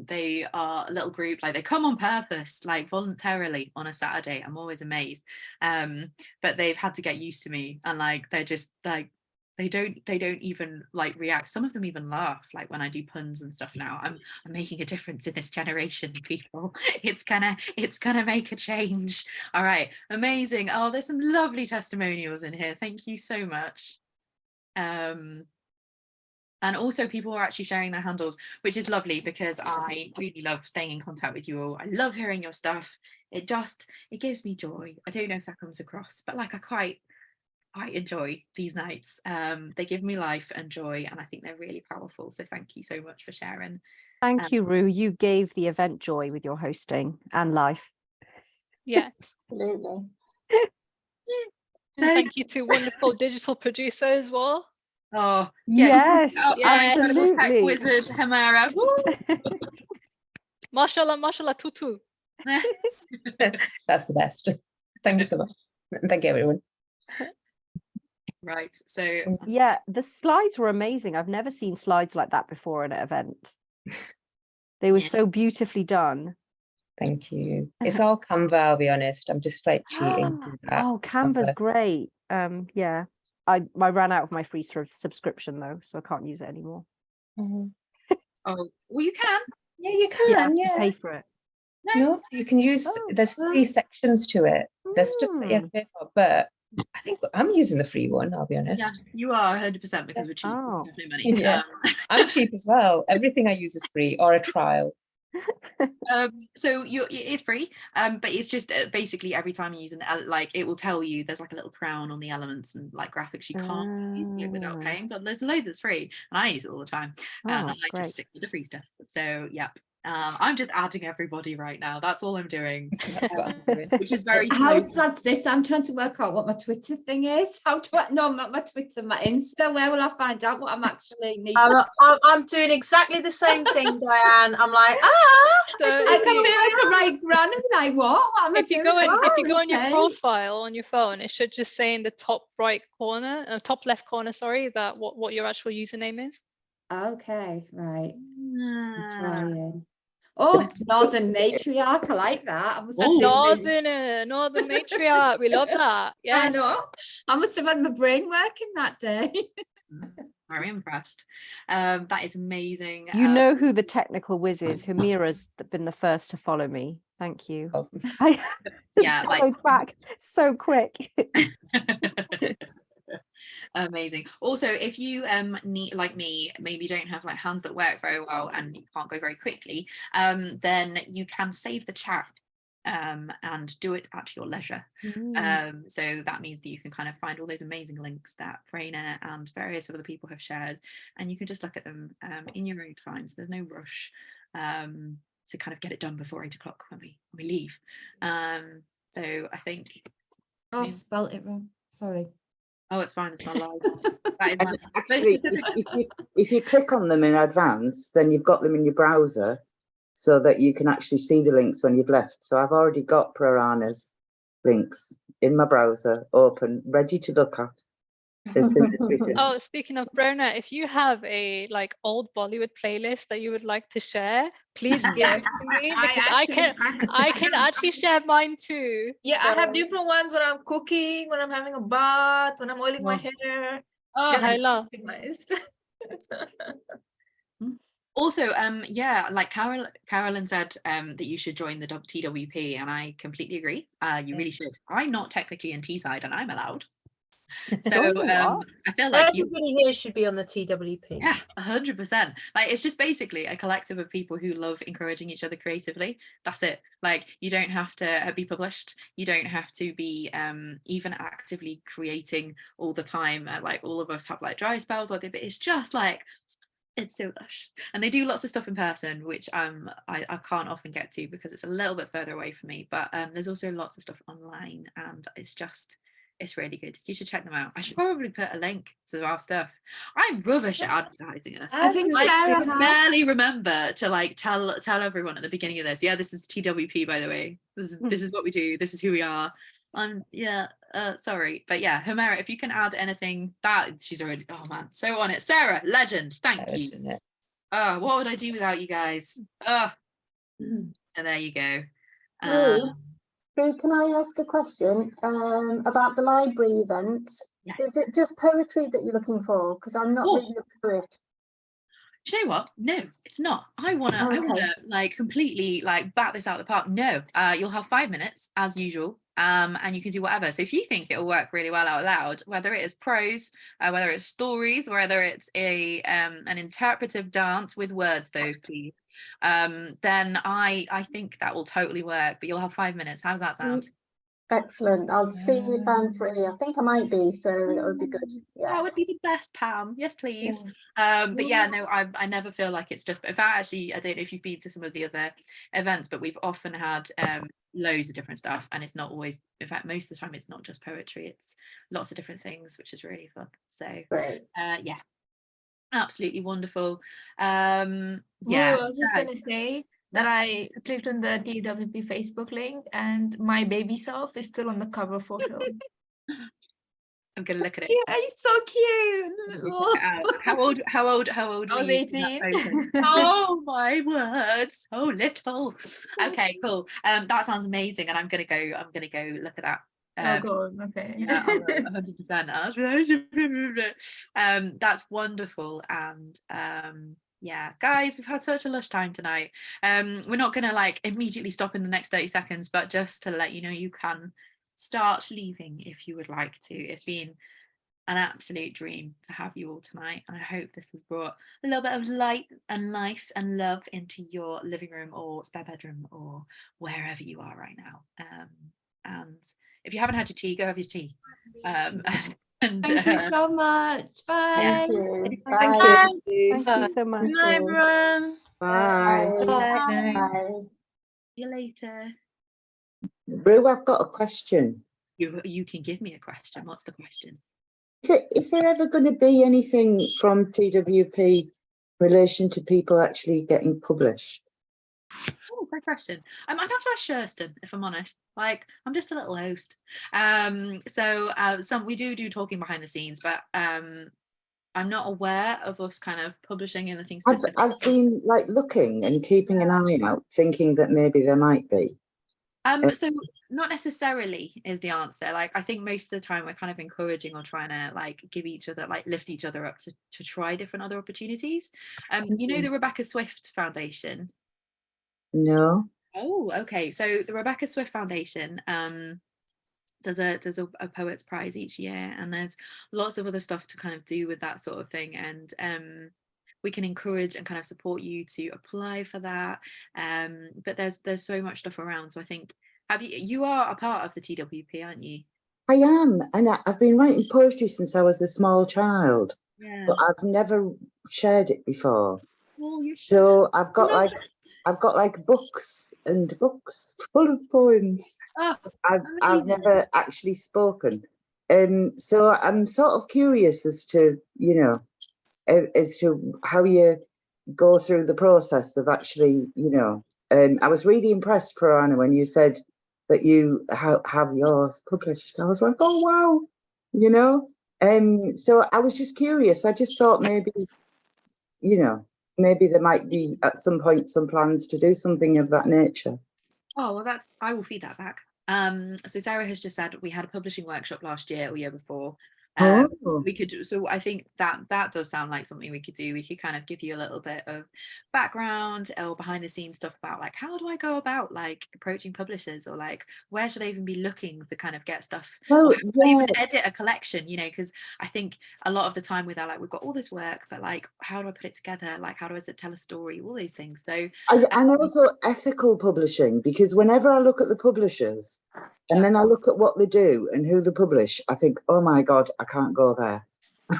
they are a little group, like they come on purpose, like voluntarily on a Saturday. I'm always amazed, but they've had to get used to me, and like they're just like they don't even like react. Some of them even laugh like when I do puns and stuff. Now I'm making a difference in this generation, people. It's gonna make a change. All right, amazing. Oh, there's some lovely testimonials in here. Thank you so much. And also people are actually sharing their handles, which is lovely, because I really love staying in contact with you all. I love hearing your stuff. It gives me joy. I don't know if that comes across, but like I enjoy these nights. They give me life and joy, and I think they're really powerful. So thank you so much for sharing. Thank you, Rue. You gave the event joy with your hosting and life. Yeah. Absolutely. And thank you to wonderful digital producer as well. Oh yeah, Yes, Yes. incredible tech absolutely. wizard Hamara. Mashallah, mashallah, tutu. That's the best. Thank you so much. Thank you, everyone. Right, so Yeah, the slides were amazing. I've never seen slides like that before in an event. They were Yeah. so beautifully done. Thank you. It's all Canva, I'll be honest. I'm just like cheating through that. Oh, Canva's great. Yeah, I ran out of my free subscription though, so I can't use it anymore. Mhm. oh well, you can. Yeah, you You have can. to Yeah. pay for it. No, you can use. Oh. There's 3 sections to it. There's stuff that you have to pay for, but I think I'm using the free one. I'll be honest. Yeah, you are 100% because we're cheap. Oh. We have no money. Yeah. I'm cheap as well. Everything I use is free or a trial. So it's free, but it's just basically every time you use like it will tell you there's like a little crown on the elements and like graphics. You can't use it without paying, but there's a load that's free, and I use it all the time, and I great. just stick with the free stuff. So yep. I'm just adding everybody right now. That's all I'm doing. That's what I'm doing. Which is very How slow. sad's this? I'm trying to work out what my Twitter thing is. How do I know my Twitter, my Insta? Where will I find out what I'm actually need to? I'm doing exactly the same thing, Diane. I'm like, So I can feel like a right granny. Like what? What am I if you doing? go on your Okay. profile on your phone, it should just say in the top right corner, top left corner, sorry, that what your actual username is. Okay, right. I'm trying. Oh, Northern Matriarch. I like that. I must have Northern matriarch. We love that. I Yes. know. I must have had my brain working that day. Very impressed. That is amazing. You know who the technical whiz is. Humira's been the first to follow me. Thank you. Oh. I Yeah, just like- followed back so quick. Amazing. Also, if you need, like me, maybe don't have like hands that work very well and you can't go very quickly, then you can save the chat and do it at your leisure. So that means that you can kind of find all those amazing links that Prerana and various other people have shared, and you can just look at them in your own time. So there's no rush to kind of get it done before 8 o'clock when we leave. So I think. Oh, I've spelt it wrong. Sorry. Oh, it's fine. It's not live. That is my... Actually, if you click on them in advance, then you've got them in your browser so that you can actually see the links when you've left. So I've already got Prerana's links in my browser open, ready to look at as soon as we finish. Oh, speaking of Prerana, if you have a like old Bollywood playlist that you would like to share, please give it to me, because I can actually share mine too. Yeah, I have So- different ones when I'm cooking, when I'm having a bath, when I'm oiling my Wow. hair. Oh, They're I love. customized. Also, yeah, like Carolyn said that you should join the TWP, and I completely agree. You really should. I'm not technically in Teesside, and I'm allowed. So I feel like everybody here should be on the TWP. Yeah, 100%. Like it's just basically a collective of people who love encouraging each other creatively. That's it. Like you don't have to be published. You don't have to be even actively creating all the time. Like all of us have like dry spells, but it's just like It's so lush, and they do lots of stuff in person, which I can't often get to because it's a little bit further away from me, but there's also lots of stuff online, and it's really good. You should check them out. I should probably put a link to our stuff. I'm rubbish at advertising us. I think I Sarah can has. barely remember to like tell everyone at the beginning of this. Yeah, this is TWP, by the way. This is what we do. This is who we are. Yeah, sorry, but yeah, Humera, if you can add anything, that she's already, oh man, so on it. Sarah, legend, thank you. What would I do without you guys? So there you go. Prue, can I ask a question about the library events? Yeah. Is it just poetry that you're looking for? Because I'm not really a poet. Do you know what? No, it's not. I wanna like completely like bat this out of the park. No, you'll have 5 minutes as usual, and you can do whatever. So if you think it'll work really well out loud, whether it is prose, whether it's stories, whether it's an interpretive dance with words, though, please, then I think that will totally work. But you'll have 5 minutes. How does that sound? Excellent. I'll see if I'm free. I think I might be, so that would be good. Yeah, that would be the best, Pam. Yes, please. But yeah, no, I never feel like it's just, in fact, actually, I don't know if you've been to some of the other events, but we've often had loads of different stuff, and it's not always, in fact, most of the time it's not just poetry, it's lots of different things, which is really fun. So yeah, absolutely wonderful. Yeah, I was just gonna say that I clicked on the TWP Facebook link, and my baby self is still on the cover photo. I'm gonna look at it. Yeah, he's so cute. How old I was 18. Oh my word, so little. Okay, cool. That sounds amazing, and I'm gonna go look at that. Oh god, okay. Yeah, 100%. That's wonderful, and yeah, guys, we've had such a lush time tonight. We're not gonna like immediately stop in the next 30 seconds, but just to let you know, you can start leaving if you would like to. It's been an absolute dream to have you all tonight, and I hope this has brought a little bit of light and life and love into your living room or spare bedroom or wherever you are right now. And if you haven't had your tea, go have your tea. And Thank you so much. Bye. thank you. Thank you so much. Good night, everyone. Bye. Bye. see you later. Rue, I've got a question. You can give me a question. What's the question? Is there ever going to be anything from TWP in relation to people actually getting published? Oh, great question. I'd have to ask Sherston, if I'm honest. Like, I'm just a little host. We do talking behind the scenes, but I'm not aware of us kind of publishing anything specific. I've been like looking and keeping an eye out, thinking that maybe there might be. So not necessarily is the answer. Like, I think most of the time we're kind of encouraging or trying to like give each other, like lift each other up to try different other opportunities. You know, the Rebecca Swift Foundation? No. Oh, okay. So the Rebecca Swift Foundation does a Poets Prize each year, and there's lots of other stuff to kind of do with that sort of thing, and we can encourage and kind of support you to apply for that, but there's so much stuff around. So I think you are a part of the TWP, aren't you? I am, and I've been writing poetry since I was a small child, but I've never shared it before. So I've got like books and books full of poems. I've never actually spoken, so I'm sort of curious as to how you go through the process of actually, I was really impressed, Prerana, when you said that you have yours published. I was like, oh wow, so I was just curious. I just thought maybe there might be at some point some plans to do something of that nature. Oh, well, I will feed that back. So Sarah has just said we had a publishing workshop last year or year before. So I think that does sound like something we could do. We could kind of give you a little bit of background or behind the scenes stuff about like, how do I go about like approaching publishers, or like where should I even be looking to kind of get stuff, or how do I even edit a collection, because I think a lot of the time with that, like, we've got all this work, but like, how do I put it together, like how do I tell a story, all those things. So and also ethical publishing, because whenever I look at the publishers and then I look at what they do and who they publish, I think, oh my God, I can't go there.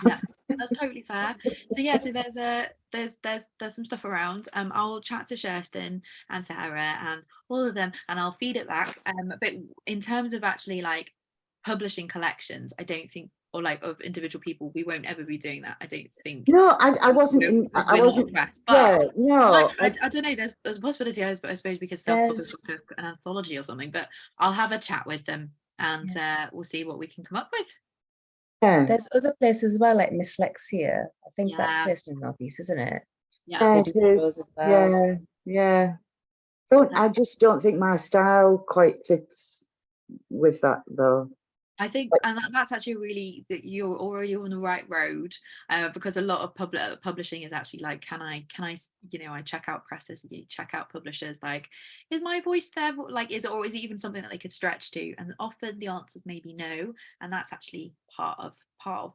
Yeah. That's totally fair. So yeah, so there's some stuff around. I'll chat to Sherston and Sarah and all of them, and I'll feed it back. But in terms of actually like publishing collections, I don't think, or like of individual people, we won't ever be doing that. I don't think. No, I wasn't in. Because I we're not wasn't. pressed, Yeah, but no. I don't know. There's a possibility, I suppose, we could self-publish like an anthology or something. But I'll have a chat with them, and we'll see what we can come up with. Yeah. There's other places as well, like Dyslexia. I think that's Yeah. based in the Northeast, isn't it? Yeah, Yeah, They it do is. shows as well. Yeah. I just don't think my style quite fits with that though. I think, and that's actually really that you're already on the right road, because a lot of publishing is actually like, can I, you know, I check out presses, you check out publishers, like, is my voice there? Like, is it even something that they could stretch to? And often the answer is maybe no, and that's actually part of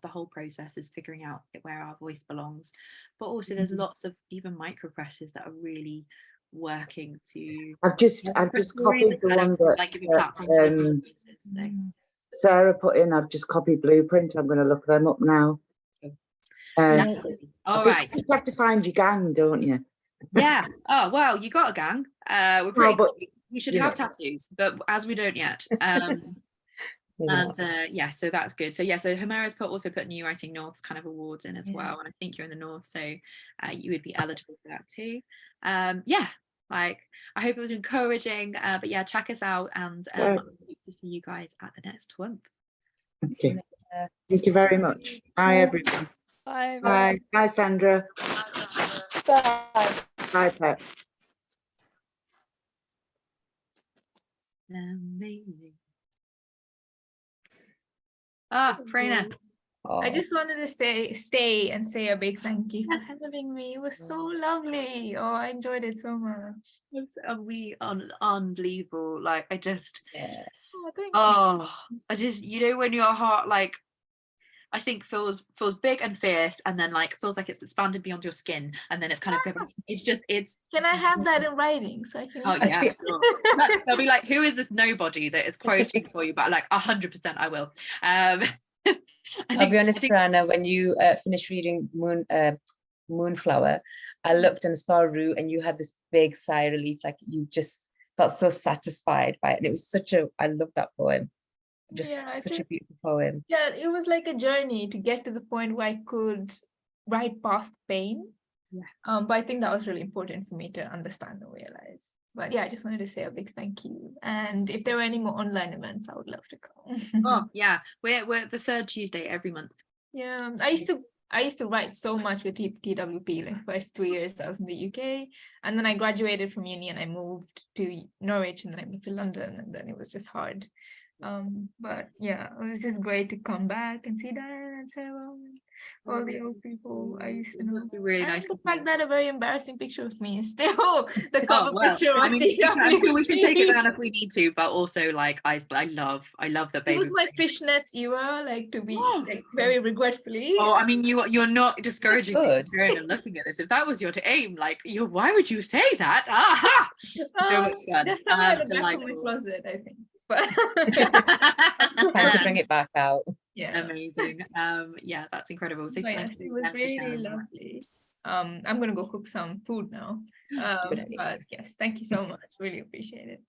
the whole process, is figuring out where our voice belongs. But also, there's lots of even micro presses that are really working to. I've just copied the one that like give a platform to different voices. So. Sarah put in. I've just copied Blueprint. I'm going to look them up now. All right. You have to find your gang, don't you? Yeah. Oh well, you got a gang. We're pretty. We should have tattoos, but as we don't yet. And yeah, so that's good. So yeah, so Humera's also put New Writing North's kind of awards in as well, and I think you're in the North, so you would be eligible for that too. Yeah. Like, I hope it was encouraging, but yeah, check us out, and I hope to see you guys at the next TWOOMPH. Okay. Thank you very much. Bye, everyone. Bye. Bye. Bye, Sandra. Bye. Bye, Pet. Amazing. Prerana. I just wanted to stay and say a big thank you for having me. It was so lovely. Oh, I enjoyed it so much. Unbelievable. Like, I just, Oh, I just, you know, when your heart, like, I think feels big and fierce, and then like feels like it's expanded beyond your skin, and then it's kind of going. It's Can I have that in writing so I can? Oh yeah, sure. They'll be like, who is this nobody that is quoting for you? But like 100%, I will. I'll be honest, Prerana, when you finished reading Moonflower, I looked and saw Rue, and you had this big sigh of relief, like you just felt so satisfied by it. And it was I love that poem. Just such a beautiful poem. Yeah, it was like a journey to get to the point where I could write past pain. Yeah. But I think that was really important for me to understand and realize. But yeah, I just wanted to say a big thank you. And if there were any more online events, I would love to come. Oh yeah, we're the third Tuesday every month. Yeah, I used to write so much with TWP, like first 2 years I was in the UK, and then I graduated from uni and I moved to Norwich, and then I moved to London, and then it was just hard. But yeah, it was just great to come back and see Diane and Sarah and all the old people I used to know. Really and nice. The fact that a very embarrassing picture of me is still the cover picture. I mean, we can take it down if we need to, but also like I love that baby. It was my fishnets era, like to be like very regretfully. Oh, I mean, you're not discouraging me and looking at this. If that was your aim, like why would you say that? Aha! So much fun. That's not the back of my closet, I think. But time to bring it back out. Yeah, amazing. Yeah, that's incredible. So yes, it was really lovely. I'm gonna go cook some food now. But yes, thank you so much. Really appreciate it.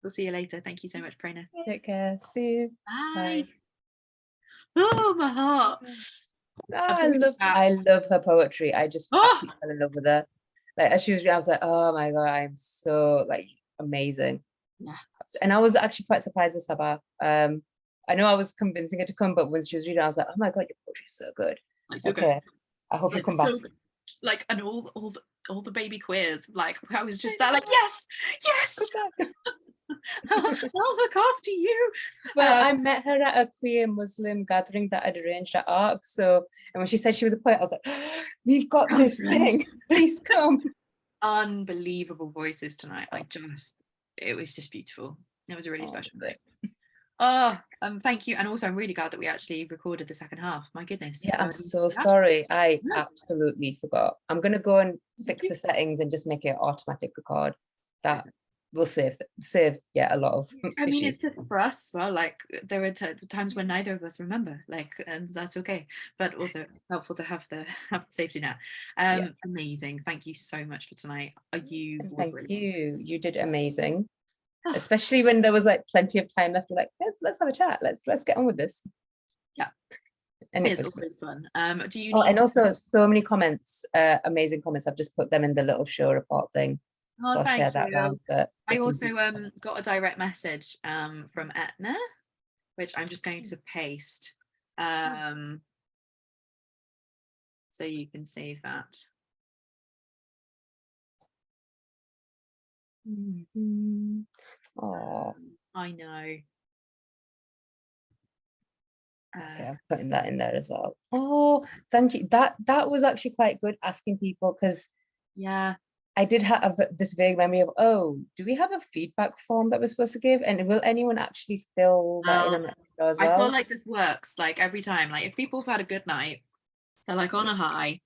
We'll see you later. Thank you so much, Prerana. Take care. See you. Bye. Oh, my heart. I love her poetry. I just absolutely fell in love with her. Like as she was reading, I was like, oh my god, I'm so like amazing. Yeah. And I was actually quite surprised with Sabah. I know I was convincing her to come, but when she was reading, I was like, oh my god, your poetry is so good. So good. I hope you come back. Like, and all the baby queers, like I was just there, like, yes. I'll look after you. Well, I met her at a queer Muslim gathering that I'd arranged at ARC. So, and when she said she was a poet, I was like, oh, we've got this thing. Please come. Unbelievable voices tonight. Like, it was just beautiful. It was a really special night. Thank you. And also, I'm really glad that we actually recorded the second half. My goodness. Yeah, I'm so sorry. I absolutely forgot. I'm going to go and fix the settings and just make it automatic record. That will save a lot of I mean, issues. it's just for us as well. Like there are times when neither of us remember, like, and that's okay. But also helpful to have the safety net. Yeah. Amazing. Thank you so much for tonight. You And were thank brilliant. you did amazing, especially when there was like plenty of time left. Like let's have a chat, let's get on with this. Yeah, and it's it was always fun. Do you oh, need and also so many comments, amazing comments. I've just put them in the little show report thing, so I'll thank share that you. around. But I also got a direct message from Etna, which I'm just going to paste so you can save that. Oh, I know. okay, I'm putting that in there as well. Oh, thank you. That was actually quite good, asking people, because yeah, I did have this vague memory of, oh, do we have a feedback form that we're supposed to give, and will anyone actually fill that in on the show as well? I feel like this works like every time. Like if people have had a good night, they're like on a high,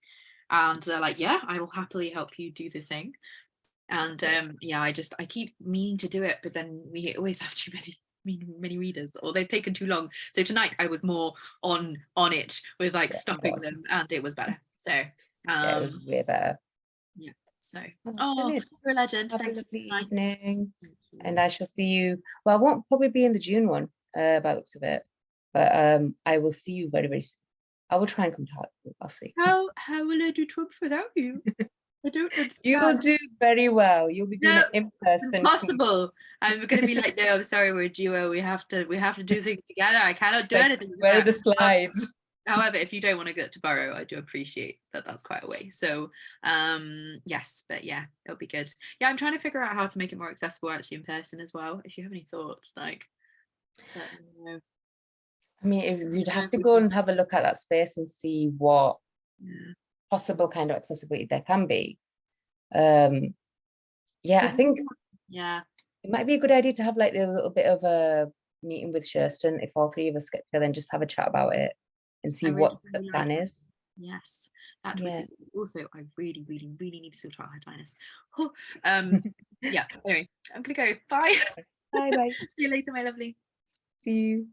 and they're like, yeah, I will happily help you do the thing. And yeah, I keep meaning to do it, but then we always have too many readers, or they've taken too long. So tonight I was more on it with like stopping them, and it was better. So yeah, it was way better. Yeah. So Brilliant. you're a legend. Have Thank a lovely you. evening, and I shall see you. Well, I won't probably be in the June one, by the looks of it, but I will see you very, very soon. I will try and come to Hartlepool. I'll see. How will I do TWOOMPH without you? I don't understand. You will do very well. You'll be doing it in person. Impossible. I'm gonna be like, no, I'm sorry, we're a duo. We have to do things together. I cannot do anything. Where are the slides? However, if you don't want to get to Borough, I do appreciate that that's quite a way. So yes, but yeah, it'll be good. Yeah, I'm trying to figure out how to make it more accessible actually in person as well. If you have any thoughts, like let me know. I mean, if you'd have to go and have a look at that space and see what possible kind of accessibility there can be. Yeah, I think it might be a good idea to have like a little bit of a meeting with Sherston if all three of us get together and just have a chat about it and see what the plan is. Yes, that would Yeah. be also. I really need to sort out headliners. Yeah. Anyway, I'm gonna go. Bye. Bye. See you later, my lovely. See you.